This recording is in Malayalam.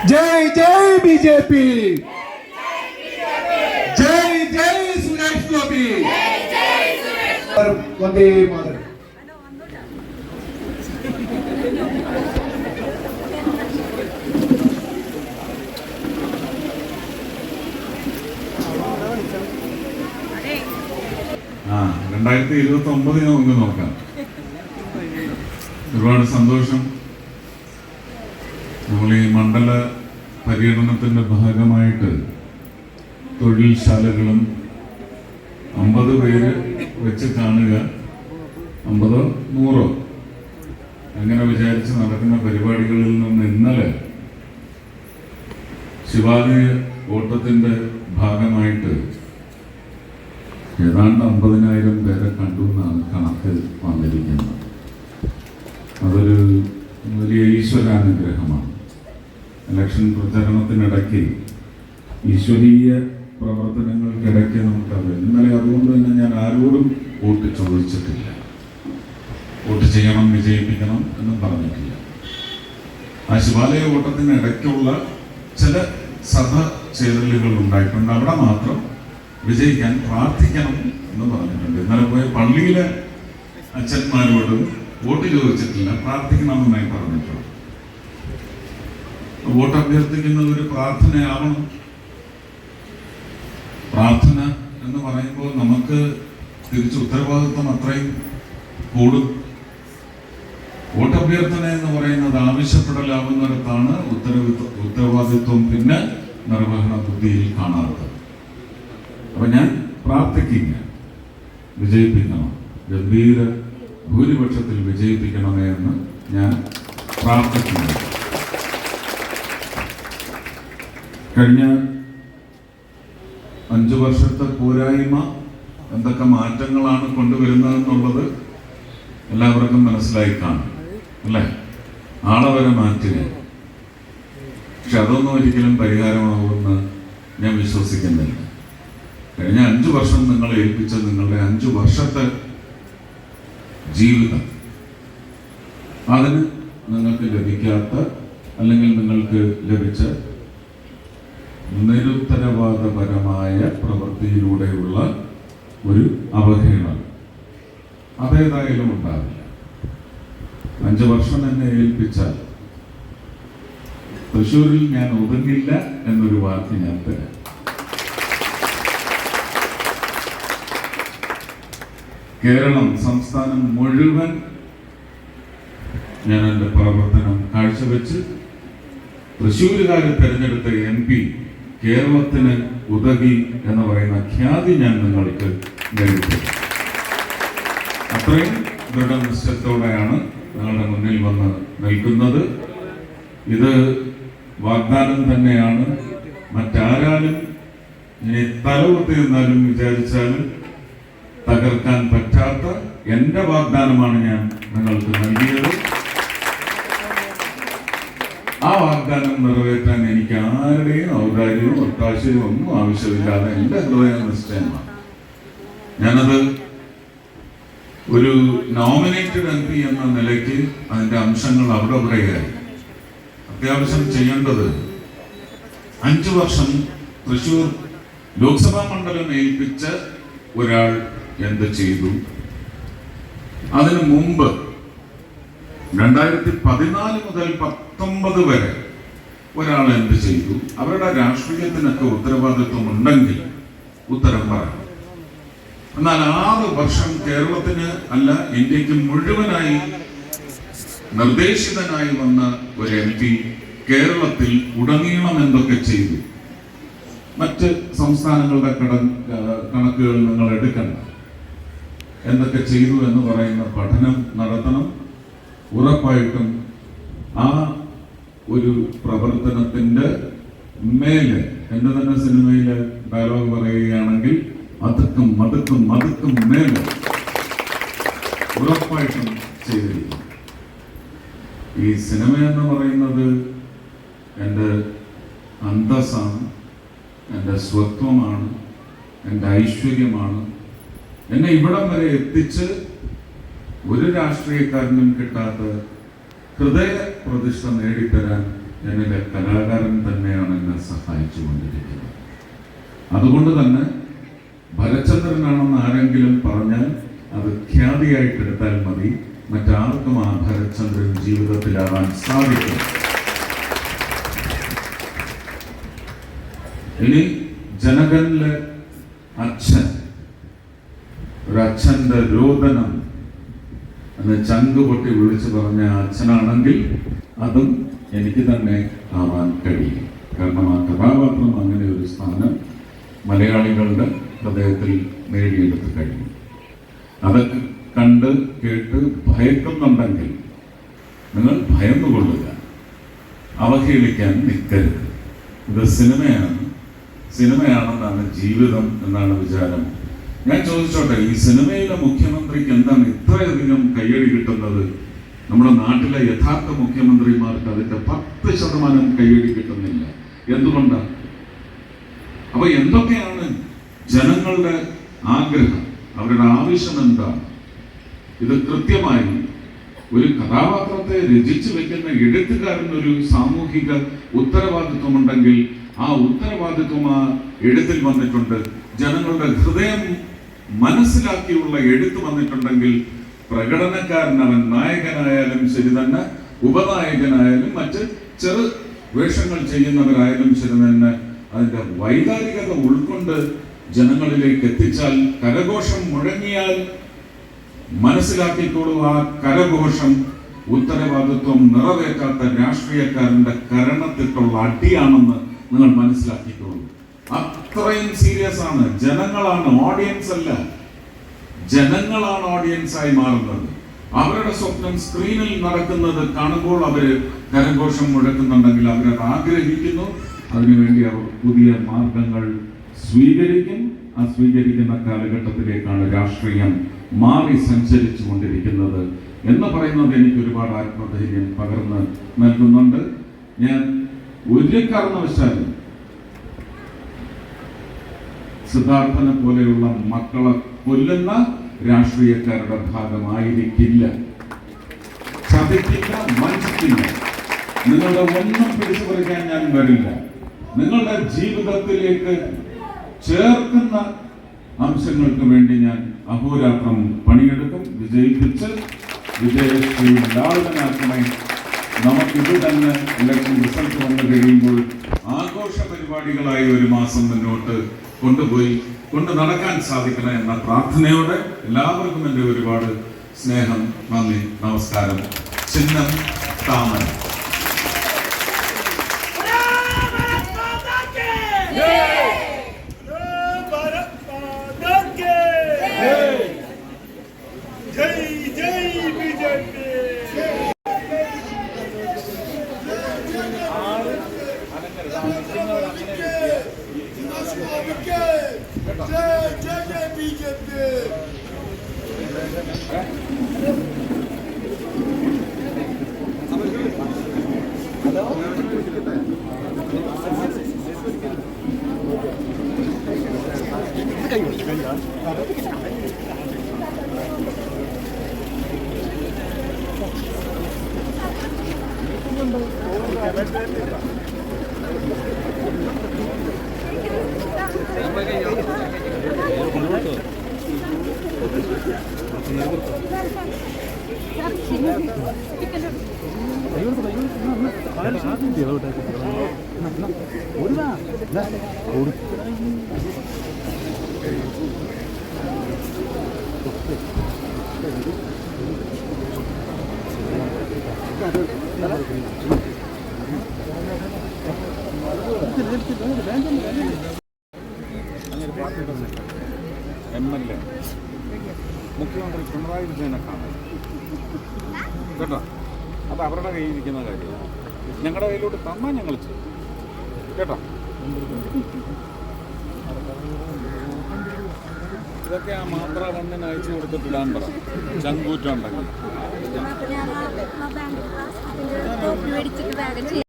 जय जय बीजेपी, जय जय सुरेश गोपी, वंदे मातरम। हाँ 2029 നമുക്ക് നോക്കാം. ഒരുപാട് സന്തോഷം. നമ്മൾ ഈ മണ്ഡല പര്യടനത്തിന്റെ ഭാഗമായിട്ട് തൊഴിൽശാലകളും 50 പേര് വെച്ച് കാണുക, 50 100 അങ്ങനെ വിചാരിച്ച് നടക്കുന്ന പരിപാടികളിൽ നിന്ന് ഇന്നലെ ശിവാലയ ഓട്ടത്തിന്റെ ഭാഗമായിട്ട് ഏതാണ്ട് 50,000 പേരെ കണ്ടു എന്നാണ് കണക്ക് വന്നിരിക്കുന്നത്. അതൊരു വലിയ ഈശ്വരാനുഗ്രഹമാണ്. ഇലക്ഷൻ പ്രചരണത്തിനിടയ്ക്ക് ഈശ്വരീയ പ്രവർത്തനങ്ങൾക്കിടയ്ക്ക് നമുക്കറിയാം. ഇന്നലെ അതുകൊണ്ട് തന്നെ ഞാൻ ആരോടും വോട്ട് ചോദിച്ചിട്ടില്ല, വോട്ട് ചെയ്യണം, വിജയിപ്പിക്കണം എന്നും പറഞ്ഞിട്ടില്ല. ആ ശിവാലയ ഓട്ടത്തിനിടയ്ക്കുള്ള ചില സഭ ചേരലുകൾ ഉണ്ടായിട്ടുണ്ട്. അവിടെ മാത്രം വിജയിക്കാൻ പ്രാർത്ഥിക്കണം എന്ന് പറഞ്ഞിട്ടുണ്ട്. ഇന്നലെ പോയ പള്ളിയിലെ അച്ഛന്മാരോട് വോട്ട് ചോദിച്ചിട്ടില്ല, പ്രാർത്ഥിക്കണമെന്നായി പറഞ്ഞിട്ടുണ്ട്. വോട്ട് അഭ്യർത്ഥിക്കുന്നത് ഒരു പ്രാർത്ഥനയാവണം. പ്രാർത്ഥന എന്ന് പറയുമ്പോൾ നമുക്ക് തിരിച്ച് ഉത്തരവാദിത്വം അത്രയും കൂടും. വോട്ട് അഭ്യർത്ഥന എന്ന് പറയുന്നത് ആവശ്യപ്പെടലാവുന്നിടത്താണ് ഉത്തരവാദിത്വം പിന്നെ നിർവഹണ ബുദ്ധിയിൽ കാണാറുള്ളത്. അപ്പൊ ഞാൻ പ്രാർത്ഥിക്കുക, വിജയിപ്പിക്കണം, ഗംഭീര ഭൂരിപക്ഷത്തിൽ വിജയിപ്പിക്കണമേ എന്ന് ഞാൻ പ്രാർത്ഥിക്കുന്നു. കഴിഞ്ഞ 5 വർഷത്തെ പോരായ്മ എന്തൊക്കെ മാറ്റങ്ങളാണ് കൊണ്ടുവരുന്നതെന്നുള്ളത് എല്ലാവർക്കും മനസ്സിലായി കാണും അല്ലേ? ആളവരെ മാറ്റുക. പക്ഷെ അതൊന്നും ഒരിക്കലും പരിഹാരമാവുമെന്ന് ഞാൻ വിശ്വസിക്കുന്നില്ല. കഴിഞ്ഞ 5 വർഷം നിങ്ങൾ ഏൽപ്പിച്ച നിങ്ങളുടെ 5 വർഷത്തെ ജീവിതം, അതിന് നിങ്ങൾക്ക് ലഭിക്കാത്ത അല്ലെങ്കിൽ നിങ്ങൾക്ക് ലഭിച്ച നിരുത്തരവാദപരമായ പ്രവൃത്തിയിലൂടെയുള്ള ഒരു അവഹേളനം അതേതായാലും ഉണ്ടാവില്ല. 5 വർഷം എന്നെ ഏൽപ്പിച്ചാൽ തൃശ്ശൂരിൽ ഞാൻ ഒതുങ്ങില്ല എന്നൊരു വാക്ക് ഞാൻ തരാം. കേരളം, സംസ്ഥാനം മുഴുവൻ ഞാൻ എൻ്റെ പ്രവർത്തനം കാഴ്ചവെച്ച് തൃശ്ശൂരുകാരെ തെരഞ്ഞെടുത്ത MP കേരളത്തിന് ഉതകി എന്ന് പറയുന്ന ഖ്യാതി ഞാൻ നിങ്ങൾക്ക് നേടിത്തരും. അത്രയും ദൃഢനിശ്ചയത്തോടെയാണ് നിങ്ങളുടെ മുന്നിൽ വന്ന് നിൽക്കുന്നത്. ഇത് വാഗ്ദാനം തന്നെയാണ്. മറ്റാരാലും ഇനി തലകുത്തി നിന്നാലും വിചാരിച്ചാലും തകർക്കാൻ പറ്റാത്ത എൻ്റെ വാഗ്ദാനമാണ് ഞാൻ നിങ്ങൾക്ക് നൽകിയത്. ആ വാഗ്ദാനം നിറവേറ്റാൻ എനിക്ക് ആരുടെയും ഔദാര്യവും ഒത്താശയും ഒന്നും ആവശ്യമില്ലാതെ എൻ്റെ ഹൃദയ നിശ്ചയമാണ്. ഞാനത് ഒരു നോമിനേറ്റഡ് MP എന്ന നിലയ്ക്ക് അതിൻ്റെ അംശങ്ങൾ അവിടെയായി. അത്യാവശ്യം ചെയ്യേണ്ടത് 5 വർഷം തൃശ്ശൂർ ലോക്സഭാ മണ്ഡലം ഏൽപ്പിച്ച ഒരാൾ എന്ത് ചെയ്തു, അതിനു മുമ്പ് 2014 മുതൽ 19 വരെ ഒരാൾ എന്ത് ചെയ്തു, അവരുടെ രാഷ്ട്രീയത്തിനൊക്കെ ഉത്തരവാദിത്വം ഉണ്ടെങ്കിൽ ഉത്തരം പറയണം. എന്നാൽ 6 വർഷം കേരളത്തിന് അല്ല ഇന്ത്യക്ക് മുഴുവനായി നിർദ്ദേശിതനായി വന്ന ഒരു MP കേരളത്തിൽ ഉടനീളം എന്തൊക്കെ ചെയ്തു, മറ്റ് സംസ്ഥാനങ്ങളുടെ കണക്കുകൾ നിങ്ങൾ എടുക്കണ്ട, എന്തൊക്കെ ചെയ്തു എന്ന് പറയുന്ന പഠനം നടത്തണം. ഉറപ്പായിട്ടും ആ ഒരു പ്രവർത്തനത്തിന്റെ മേലെ, എൻ്റെ തന്നെ സിനിമയിലെ ഡയലോഗ് പറയുകയാണെങ്കിൽ അതുക്കും മതുക്കും മതുക്കും മേലെ ഉറപ്പായിട്ടും ചെയ്തിരിക്കും. ഈ സിനിമ എന്ന് പറയുന്നത് എൻ്റെ അന്തസ്സാണ്, എൻ്റെ സ്വത്വമാണ്, എൻ്റെ ഐശ്വര്യമാണ്. എന്നെ ഇവിടം വരെ എത്തിച്ച് ഒരു രാഷ്ട്രീയക്കാരനും കിട്ടാത്ത ഹൃദയ പ്രതിഷ്ഠ നേടിത്തരാൻ എന്നിലെ കലാകാരൻ തന്നെയാണ് എന്നെ സഹായിച്ചു കൊണ്ടിരിക്കുന്നത്. അതുകൊണ്ട് തന്നെ ഭരചന്ദ്രനാണെന്ന് ആരെങ്കിലും പറഞ്ഞാൽ അത് ഖ്യാതിയായിട്ടെടുത്താൽ മതി. മറ്റാർക്കും ആ ഭരചന്ദ്രൻ ജീവിതത്തിലാവാൻ സാധിക്കും. ഇനി ജനകനിലെ അച്ഛൻ, ഒരച്ഛൻ്റെ രോദനം എന്ന് ചങ്ക് പൊട്ടി വിളിച്ചു പറഞ്ഞ അച്ഛനാണെങ്കിൽ അതും എനിക്ക് തന്നെ ആവാൻ കഴിയും. കാരണം ആ കഥാപാത്രം അങ്ങനെ ഒരു സ്ഥാനം മലയാളികളുടെ ഹൃദയത്തിൽ നേടിയെടുത്ത് കഴിയും. അതൊക്കെ കണ്ട് കേട്ട് ഭയക്കുന്നുണ്ടെങ്കിൽ നിങ്ങൾ ഭയന്നുകൊള്ളുക, അവഹേളിക്കാൻ നിൽക്കരുത്. ഇത് സിനിമയാണെന്നാണ് ജീവിതം എന്നാണ് വിചാരം. ഞാൻ ചോദിച്ചോട്ടെ, ഈ സിനിമയിലെ മുഖ്യമന്ത്രിക്ക് എന്താണ് ഇത്രയധികം കയ്യടി കിട്ടുന്നത്? നമ്മുടെ നാട്ടിലെ യഥാർത്ഥ മുഖ്യമന്ത്രിമാർക്ക് അതിന്റെ 10% കയ്യടി കിട്ടുന്നില്ല. എന്തുകൊണ്ടാണ്? അപ്പൊ എന്തൊക്കെയാണ് ജനങ്ങളുടെ ആഗ്രഹം, അവരുടെ ആവശ്യം എന്താണ്? ഇത് കൃത്യമായി ഒരു കഥാപാത്രത്തെ രചിച്ചു വെക്കുന്ന എഴുത്തുകാരന് ഒരു സാമൂഹിക ഉത്തരവാദിത്വമുണ്ടെങ്കിൽ ആ ഉത്തരവാദിത്വം ആ എഴുത്തിൽ വന്നിട്ടുണ്ട്. ജനങ്ങളുടെ ഹൃദയം മനസ്സിലാക്കിയുള്ള എഴുത്ത് വന്നിട്ടുണ്ടെങ്കിൽ പ്രകടനക്കാരൻ, അവൻ നായകനായാലും ശരി തന്നെ, ഉപനായകനായാലും മറ്റ് ചെറു വേഷങ്ങൾ ചെയ്യുന്നവരായാലും ശരി തന്നെ, അതിന്റെ വൈകാരികത ഉൾക്കൊണ്ട് ജനങ്ങളിലേക്ക് എത്തിച്ചാൽ, കരഘോഷം മുഴങ്ങിയാൽ മനസ്സിലാക്കിക്കോളൂ, ആ കരഘോഷം ഉത്തരവാദിത്വം നിറവേറ്റാത്ത രാഷ്ട്രീയക്കാരന്റെ കരണത്തിട്ടുള്ള അടിയാണെന്ന് നിങ്ങൾ മനസ്സിലാക്കിക്കോളൂ. അത്രയും സീരിയസ് ആണ്. ജനങ്ങളാണ് ഓഡിയൻസ് അല്ല, ജനങ്ങളാണ് ഓഡിയൻസായി മാറുന്നത്. അവരുടെ സ്വപ്നം സ്ക്രീനിൽ നടക്കുന്നത് കാണുമ്പോൾ അവര് കരഘോഷം മുഴക്കുന്നുണ്ടെങ്കിൽ അവരത് ആഗ്രഹിക്കുന്നു. അതിനുവേണ്ടി അവർ പുതിയ മാർഗങ്ങൾ സ്വീകരിക്കും. ആ സ്വീകരിക്കുന്ന കാലഘട്ടത്തിലേക്കാണ് രാഷ്ട്രീയം മാറി സഞ്ചരിച്ചു കൊണ്ടിരിക്കുന്നത് എന്ന് പറയുന്നത് എനിക്ക് ഒരുപാട് ആത്മധൈര്യം പകർന്ന് നൽകുന്നുണ്ട്. ഞാൻ ഒരു കാരണവശാലും സിദ്ധാർത്ഥനെ പോലെയുള്ള മക്കളെ കൊല്ലുന്ന രാഷ്ട്രീയക്കാരുടെ ഭാഗമായിരിക്കില്ല, ചതിക്കില്ല, വഞ്ചിക്കില്ല. നിങ്ങളുടെ ഒന്നും പിടിച്ചു പറിക്കാൻ ഞാൻ വരില്ല. നിങ്ങളുടെ ജീവിതത്തിലേക്ക് ചേർക്കുന്ന അംശങ്ങൾക്ക് വേണ്ടി ഞാൻ അഹോരാത്രം പണിയെടുക്കും. വിജയിപ്പിച്ച് വിജയശ്രീ ലാളിതനാക്കണേ. നമുക്കിത് തന്നെ ഇലക്ഷൻ റിസൾട്ട് വന്നു കഴിയുമ്പോൾ ആഘോഷ പരിപാടികളായി ഒരു മാസം മുന്നോട്ട് കൊണ്ടു നടക്കാൻ സാധിക്കണം എന്ന പ്രാർത്ഥനയോടെ എല്ലാവർക്കും എൻ്റെ ഒരുപാട് സ്നേഹം, നന്ദി, നമസ്കാരം. ചിഹ്നം താമര. MLA മുഖ്യമന്ത്രി പിണറായി വിജയനെ കാണാം കേട്ടോ. അത് അവരുടെ കയ്യിൽ ഇരിക്കുന്ന കാര്യമാണ്. ഞങ്ങളുടെ കയ്യിലോട്ട് തന്നാൽ ഞങ്ങൾ ചെയ്യും കേട്ടോ. ഇതൊക്കെ ആ മാത്ര വണ്ണിന് അയച്ചു കൊടുത്തിട്ടിടാൻ പറ, ചങ്കൂറ്റുണ്ടെങ്കിൽ.